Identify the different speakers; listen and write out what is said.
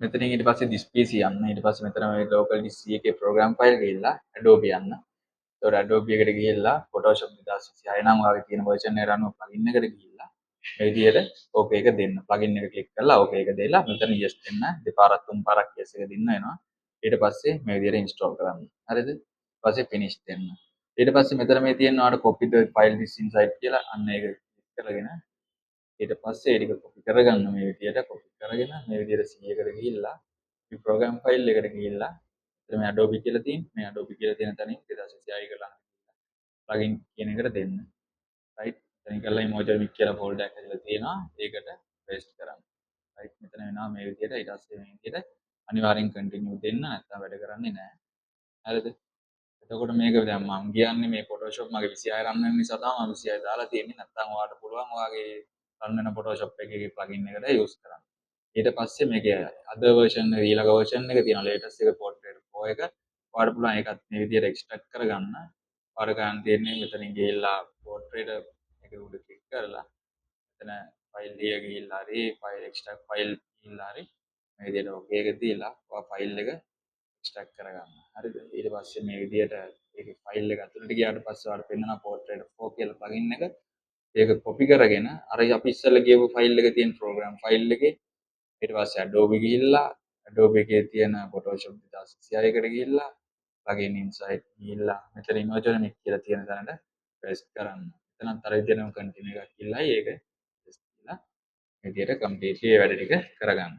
Speaker 1: මෙතනින් ඊට පස්සේ this PC යන්න. ඊට පස්සේ මෙතන මේ local disk C එකේ program file ගිහිල්ලා Adobe යන්න. ඒතකොට Adobe එකට ගිහිල්ලා Photoshop 2026 නම් ඔයාගේ තියෙන version එකට අනුව plugin එකට ගිහිල්ලා මේ විදිහට OK එක දෙන්න. plugin එක ක්ලික් කරලා OK එක දෙලා මෙතන yes දෙන්න. දෙපාරක් තුන් පාරක් yes එක දෙන්න වෙනවා. ඊට පස්සේ මේ විදිහට install කරන්න. හරිද? ඊට පස්සේ finish දෙන්න. ඊට පස්සේ මෙතන මේ තියෙන ඔයාලට copy the file this inside කියලා අන්න ඒක ක්ලික් කරගෙන ඊට පස්සේ ඒක කොපි කරගන්න මේ විදියට කොපි කරගෙන මේ විදියට C එකට ගිහිල්ලා මේ ප්‍රෝග්‍රෑම් ෆයිල් එකට ගිහිල්ලා එතන මේ Adobe කියලා තියෙන මේ Adobe කියලා තියෙන තැනින් 2026 කරලා plugin කියන එකට දෙන්න. right එතනින් කරලා Imagery කියලා folder එකක් ඇතුලේ තියෙනවා ඒකට paste කරන්න. right මෙතන වෙනවා මේ විදියට ඊට පස්සේ මේ විදියට අනිවාර්යෙන් continue දෙන්න නැත්නම් වැඩ කරන්නේ නැහැ. හරිද? එතකොට මේක දැන් මම කියන්නේ මේ Photoshop මගේ 26 රන් වෙන නිසා තමයි මම 26 දාලා තියෙන්නේ. නැත්නම් ඔයාලට පුළුවන් ඔයාගේ රන් වෙන Photoshop එකේ plugin එකට use කරන්න. ඊට පස්සේ මේකේ අද version එක ඊළඟ version එක තියෙනවා latest එක Portrait Pro එක. ඔයාලට පුළුවන් ඒකත් මේ විදිහට extract කරගන්න. ඔයාලට ගන්න තියෙන්නේ මෙතනින් ගිහිල්ලා Portrait එක උඩ click කරලා මෙතන file එක ගිහිල්ලා හරි file extract file ගිහිල්ලා හරි මේ විදිහට okay එක දීලා ඔයා file එක extract කරගන්න. හරිද? ඊට පස්සේ මේ විදිහට ඒකේ ෆයිල් එක ඇතුළට ගියාට පස්සේ ඔයාලට පෙන්නනවා Portrait Pro කියලා plugin එක. ඒක copy කරගෙන අර අපි ඉස්සෙල්ලා ගියපු ෆයිල් එකේ තියෙන program ෆයිල් එකේ ඊට පස්සේ Adobe ගිහිල්ලා Adobe එකේ තියෙන Photoshop 2026 එකට ගිහිල්ලා plugin inside ගිහිල්ලා මෙතන Imagery කියලා තියෙන තැනට paste කරන්න. එතනත් අර විදිහටම continue එකක් ඉල්ලයි ඒක paste කරලා මේ විදිහට completely ඒ වැඩ ටික කරගන්න.